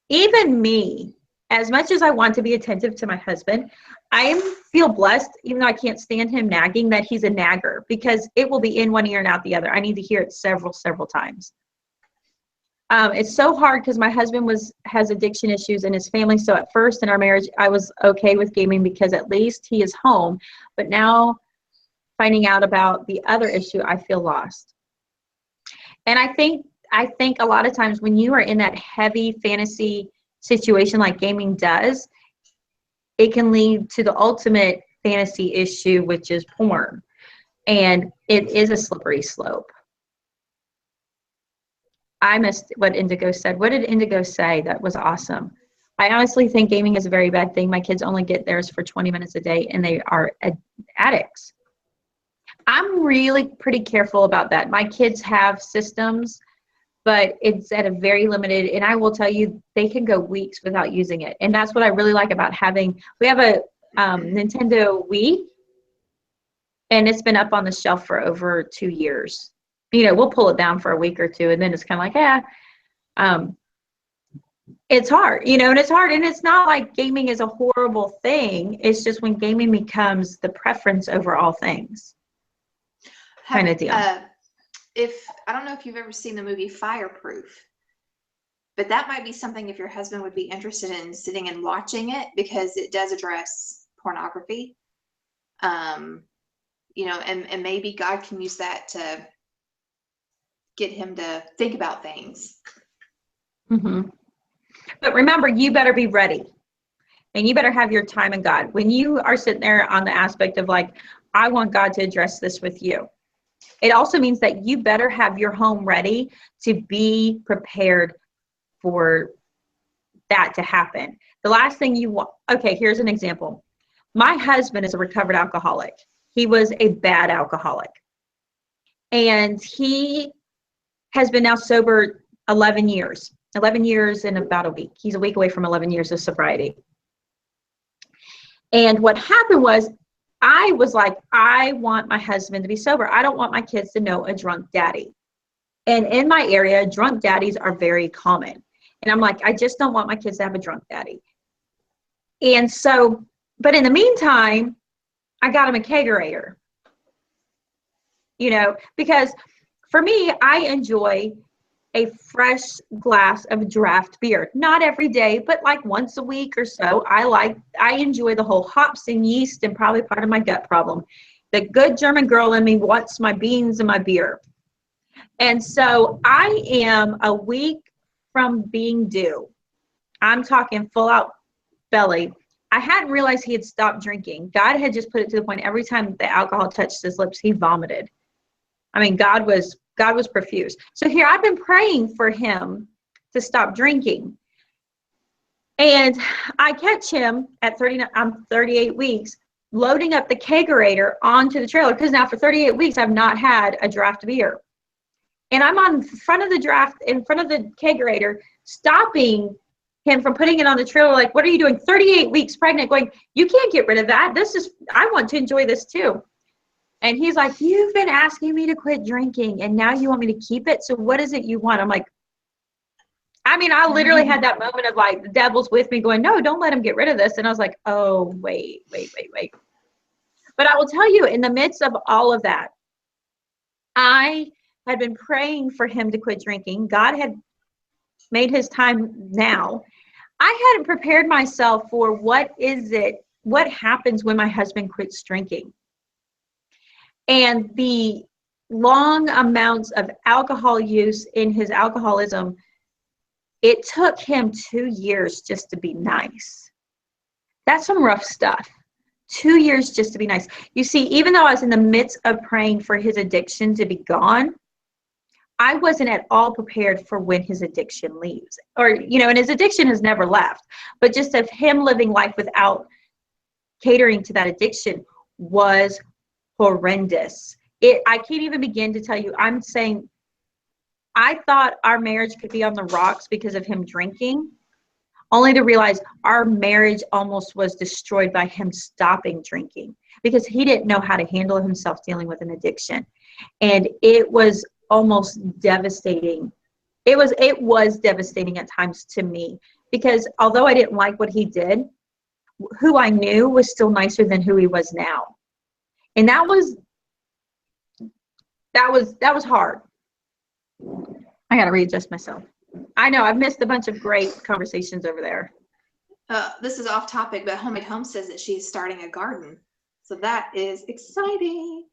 even me, as much as I want to be attentive to my husband, I feel blessed, even though I can't stand him nagging, that he's a nagger, because it will be in one ear and out the other. I need to hear it several times. It's so hard because my husband has addiction issues in his family. So at first in our marriage, I was okay with gaming because at least he is home. But now finding out about the other issue, I feel lost. And I think a lot of times when you are in that heavy fantasy situation like gaming does, it can lead to the ultimate fantasy issue, which is porn. And it is a slippery slope. I missed what Indigo said. What did Indigo say? That was awesome. I honestly think gaming is a very bad thing. My kids only get theirs for 20 minutes a day, and they are addicts. I'm really pretty careful about that. My kids have systems, but it's at a very limited, and I will tell you, they can go weeks without using it. And that's what I really like about we have a Nintendo Wii, and it's been up on the shelf for over 2 years. We'll pull it down for a week or two, and then it's kind of like, it's hard, and it's hard. And it's not like gaming is a horrible thing. It's just when gaming becomes the preference over all things kind of deal. I don't know if you've ever seen the movie Fireproof, but that might be something if your husband would be interested in sitting and watching it, because it does address pornography. And maybe God can use that to get him to think about things. Mm-hmm. But remember, you better be ready, and you better have your time in God. When you are sitting there on the aspect of like, I want God to address this with you, it also means that you better have your home ready to be prepared for that to happen. The last thing you want, okay, here's an example. My husband is a recovered alcoholic. He was a bad alcoholic. And he has been now sober 11 years in about a week. He's a week away from 11 years of sobriety. And what happened was, I was like, I want my husband to be sober. I don't want my kids to know a drunk daddy. And in my area, drunk daddies are very common. And I'm like, I just don't want my kids to have a drunk daddy. And so, but in the meantime, I got him a kegerator. Because for me, I enjoy a fresh glass of draft beer. Not every day, but like once a week or so. I enjoy the whole hops and yeast, and probably part of my gut problem. The good German girl in me wants my beans and my beer. And so I am a week from being due. I'm talking full out belly. I hadn't realized he had stopped drinking. God had just put it to the point every time the alcohol touched his lips, he vomited. I mean, God was God was profuse. So here I've been praying for him to stop drinking. And I catch him at 38 weeks, loading up the kegerator onto the trailer, because now for 38 weeks I've not had a draft beer. And I'm in front of the kegerator, stopping him from putting it on the trailer, like, what are you doing? 38 weeks pregnant, going, you can't get rid of that. I want to enjoy this too. And he's like, you've been asking me to quit drinking, and now you want me to keep it? So what is it you want? I'm like, I literally had that moment of like, the devil's with me going, no, don't let him get rid of this. And I was like, oh, wait. But I will tell you, in the midst of all of that, I had been praying for him to quit drinking. God had made his time now. I hadn't prepared myself for what happens when my husband quits drinking. And the long amounts of alcohol use in his alcoholism, it took him 2 years just to be nice. That's some rough stuff. 2 years just to be nice. You see, even though I was in the midst of praying for his addiction to be gone, I wasn't at all prepared for when his addiction leaves. And his addiction has never left. But just of him living life without catering to that addiction was horrendous. I can't even begin to tell you. I'm saying, I thought our marriage could be on the rocks because of him drinking, only to realize our marriage almost was destroyed by him stopping drinking, because he didn't know how to handle himself dealing with an addiction. And it was almost devastating. It was devastating at times to me, because although I didn't like what he did, who I knew was still nicer than who he was now. And that was hard. I got to readjust myself. I know I've missed a bunch of great conversations over there. This is off topic, but Homemade Home says that she's starting a garden. So that is exciting.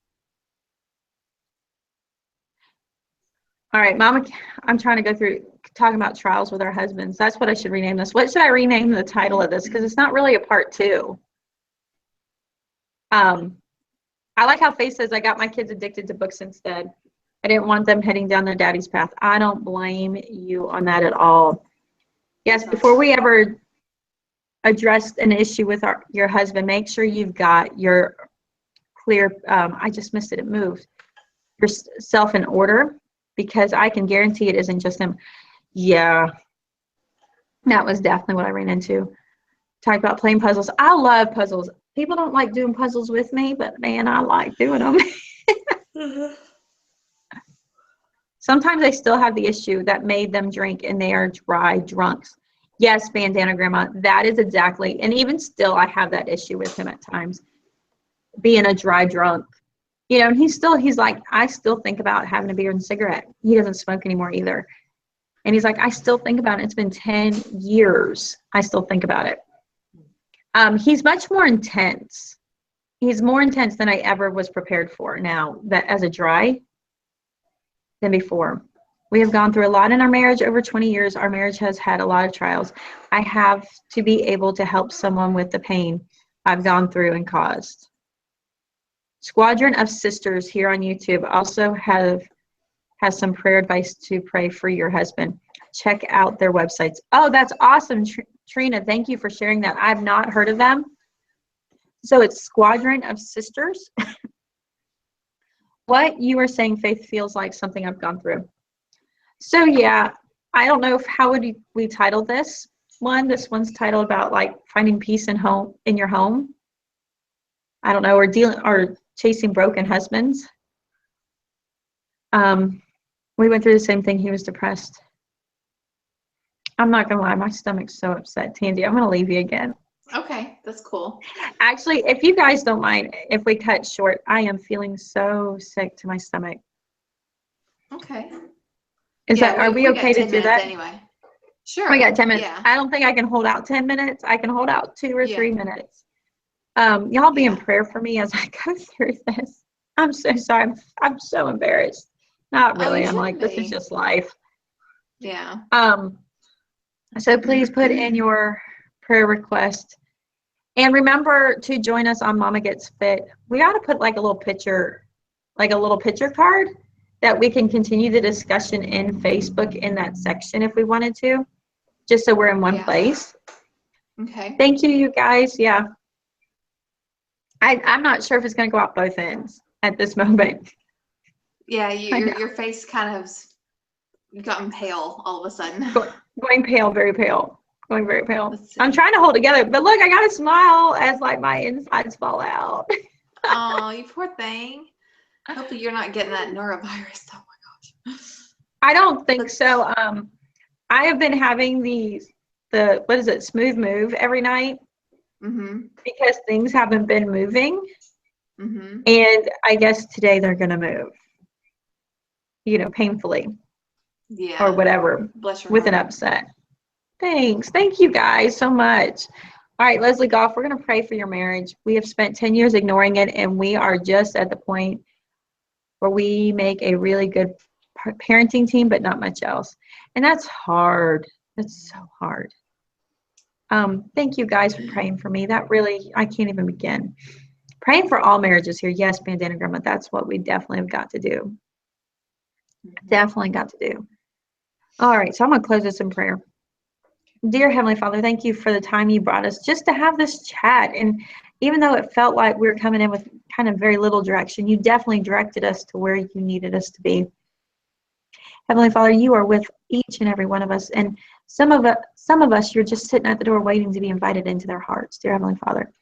All right, Mama, I'm trying to go through talking about trials with our husbands. That's what I should rename this. What should I rename the title of this? Because it's not really a part 2. I like how Faith says, I got my kids addicted to books instead. I didn't want them heading down their daddy's path. I don't blame you on that at all. Yes, before we ever address an issue with your husband, make sure you've got your clear, I just missed it, it moved, yourself in order, because I can guarantee it isn't just him. Yeah, that was definitely what I ran into. Talked about playing puzzles. I love puzzles. People don't like doing puzzles with me, but man, I like doing them. Sometimes they still have the issue that made them drink, and they are dry drunks. Yes, bandana grandma, that is exactly, and even still I have that issue with him at times, being a dry drunk. And he's like, I still think about having a beer and cigarette. He doesn't smoke anymore either. And he's like, I still think about it. It's been 10 years. I still think about it. He's much more intense. He's more intense than I ever was prepared for now, that as a dry, than before. We have gone through a lot in our marriage. Over 20 years, our marriage has had a lot of trials. I have to be able to help someone with the pain I've gone through and caused. Squadron of Sisters here on YouTube also has some prayer advice to pray for your husband. Check out their websites. Oh, that's awesome, Trina. Thank you for sharing that. I've not heard of them. So it's Squadron of Sisters. What you are saying, Faith, feels like something I've gone through. So yeah, I don't know how would we title this one. This one's titled about like finding peace in your home. I don't know, or chasing broken husbands. We went through the same thing. He was depressed. I'm not gonna lie, my stomach's so upset. Tandy, I'm gonna leave you again. Okay, that's cool. Actually, if you guys don't mind, if we cut short, I am feeling so sick to my stomach. Okay. Are we okay to do that? Anyway. Sure. We got 10 minutes. Yeah. I don't think I can hold out 10 minutes. I can hold out 2 or 3 minutes. Y'all be in prayer for me as I go through this. I'm so sorry. I'm so embarrassed. Not really. I'm like, this is just life. Yeah. So please put in your prayer request. And remember to join us on Mama Gets Fit. We ought to put like a little picture card that we can continue the discussion in Facebook in that section if we wanted to, just so we're in one place. Okay. Thank you, you guys. Yeah. I'm not sure if it's going to go out both ends at this moment. Yeah, your face kind of gotten pale all of a sudden. Going pale, very pale. Going very pale. Let's see. I'm trying to hold together, but look, I got to smile as like my insides fall out. Oh, you poor thing. Hopefully you're not getting that norovirus. Oh my gosh. I don't think so. I have been having the what is it, smooth move every night because things haven't been moving. And I guess today they're going to move, painfully. Yeah. Or whatever. Bless your with heart. an upset. Thanks. Thank you guys so much. All right, Leslie Goff, we're going to pray for your marriage. We have spent 10 years ignoring it, and we are just at the point where we make a really good parenting team, but not much else. And that's hard. That's so hard. Thank you guys for praying for me. That really, I can't even begin. Praying for all marriages here. Yes, Bandana Grandma, that's what we definitely have got to do. Definitely got to do. All right, so I'm going to close this in prayer. Dear Heavenly Father, thank you for the time you brought us just to have this chat. And even though it felt like we were coming in with kind of very little direction, you definitely directed us to where you needed us to be. Heavenly Father, you are with each and every one of us. And some of us, you're just sitting at the door waiting to be invited into their hearts, dear Heavenly Father.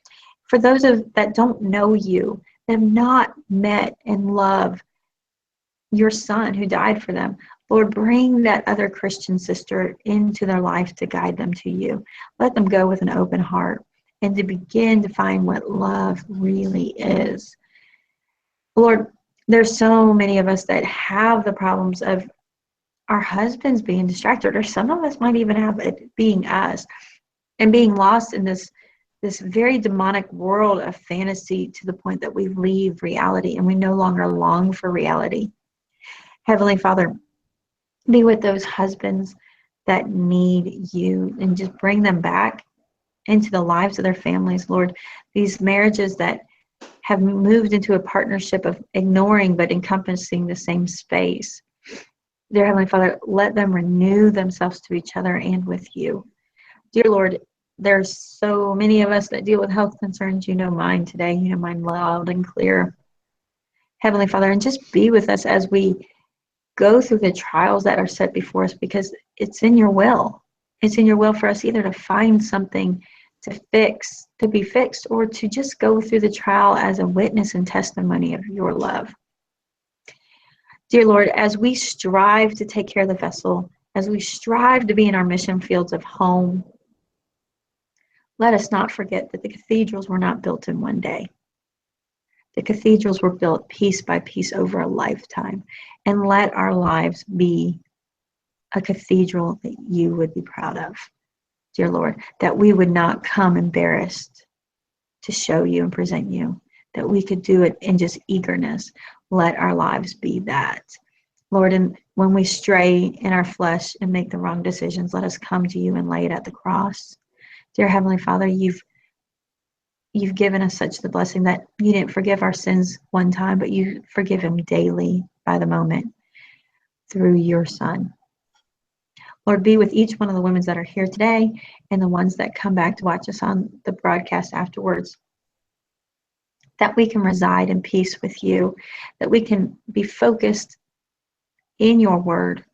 For those that don't know you, that have not met and love your Son who died for them, Lord, bring that other Christian sister into their life to guide them to you. Let them go with an open heart and to begin to find what love really is. Lord, there's so many of us that have the problems of our husbands being distracted, or some of us might even have it being us and being lost in this very demonic world of fantasy to the point that we leave reality and we no longer long for reality. Heavenly Father, be with those husbands that need you and just bring them back into the lives of their families, Lord. These marriages that have moved into a partnership of ignoring but encompassing the same space. Dear Heavenly Father, let them renew themselves to each other and with you. Dear Lord, there's so many of us that deal with health concerns. You know mine today. You know mine loud and clear. Heavenly Father, and just be with us as we go through the trials that are set before us, because it's in your will. It's in your will for us either to find something to be fixed, or to just go through the trial as a witness and testimony of your love. Dear Lord, as we strive to take care of the vessel, as we strive to be in our mission fields of home, let us not forget that the cathedrals were not built in one day. The cathedrals were built piece by piece over a lifetime. And let our lives be a cathedral that you would be proud of, dear Lord, that we would not come embarrassed to show you and present you, that we could do it in just eagerness. Let our lives be that. Lord, and when we stray in our flesh and make the wrong decisions, let us come to you and lay it at the cross. Dear Heavenly Father, you've given us such the blessing that you didn't forgive our sins one time, but you forgive them daily by the moment through your Son. Lord, be with each one of the women that are here today and the ones that come back to watch us on the broadcast afterwards, that we can reside in peace with you, that we can be focused in your word,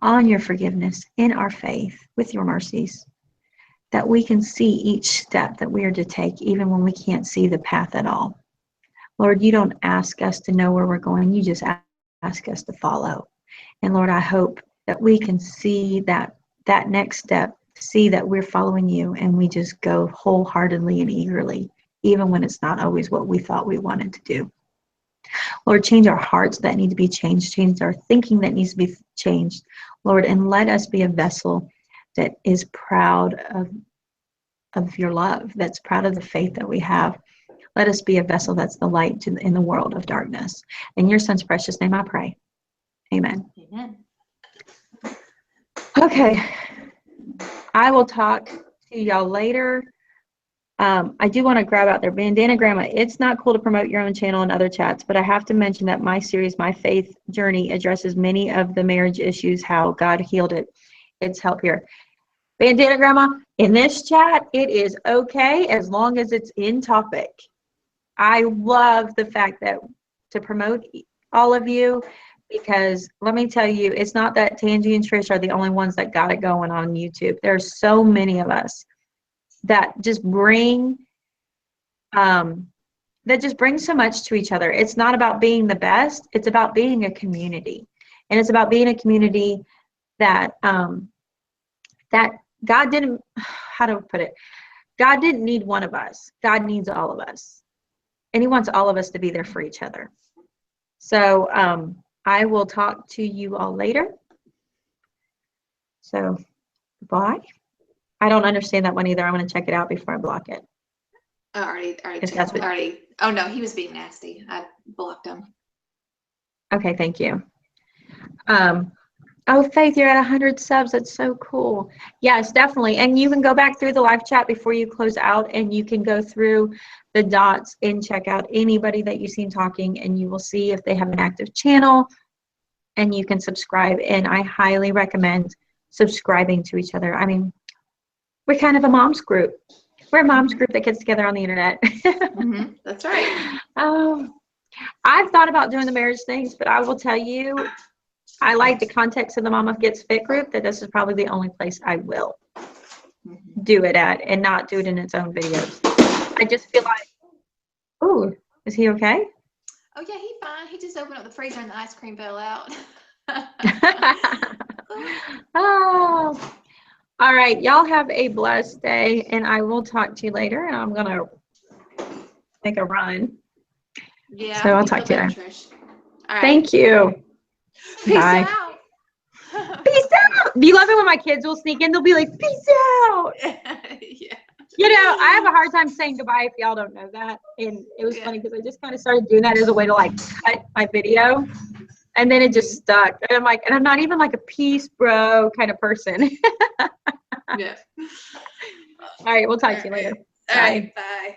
on your forgiveness, in our faith, with your mercies, that we can see each step that we are to take, even when we can't see the path at all. Lord, you don't ask us to know where we're going. You just ask us to follow. And Lord, I hope that we can see that next step, see that we're following you, and we just go wholeheartedly and eagerly, even when it's not always what we thought we wanted to do. Lord, change our hearts that need to be changed, change our thinking that needs to be changed, Lord, and let us be a vessel that is proud of your love, that's proud of the faith that we have. Let us be a vessel that's the light in the world of darkness. In your Son's precious name I pray. Amen. Amen. Okay. I will talk to y'all later. I do want to grab out their bandana grandma. It's not cool to promote your own channel and other chats, but I have to mention that my series, My Faith Journey, addresses many of the marriage issues, how God healed it. It's help here. Bandana grandma, in this chat, it is okay as long as it's in topic. I love the fact that to promote all of you, because let me tell you, it's not that Tangi and Trish are the only ones that got it going on YouTube. There's so many of us that just bring so much to each other. It's not about being the best, it's about being a community. And it's about being a community that that God didn't, how to put it, God didn't need one of us. God needs all of us. And he wants all of us to be there for each other. So I will talk to you all later. So bye. I don't understand that one either. I want to check it out before I block it. Already. Oh no, he was being nasty. I blocked him. Okay, thank you. Oh, Faith, you're at 100 subs. That's so cool. Yes, definitely. And you can go back through the live chat before you close out, and you can go through the dots and check out anybody that you've seen talking, and you will see if they have an active channel, and you can subscribe. And I highly recommend subscribing to each other. I mean, we're kind of a mom's group. We're a mom's group that gets together on the internet. Mm-hmm. That's right. I've thought about doing the marriage things, but I will tell you, I like the context of the Mama Gets Fit group, that this is probably the only place I will do it at and not do it in its own videos. I just feel like, ooh, is he okay? Oh yeah, he's fine. He just opened up the freezer and the ice cream fell out. Oh, all right. Y'all have a blessed day, and I will talk to you later. And I'm gonna make a run. Yeah. So I'll talk to you later. Trish. All right. Thank you. Peace Bye. out. Peace out. Do you love it when my kids will sneak in? They'll be like, peace out. Yeah. You know, I have a hard time saying goodbye if y'all don't know that. And it was funny because I just kind of started doing that as a way to like cut my video. And then it just stuck. And I'm like, and I'm not even like a peace bro kind of person. Yeah. All right, we'll talk to you later. All right, bye.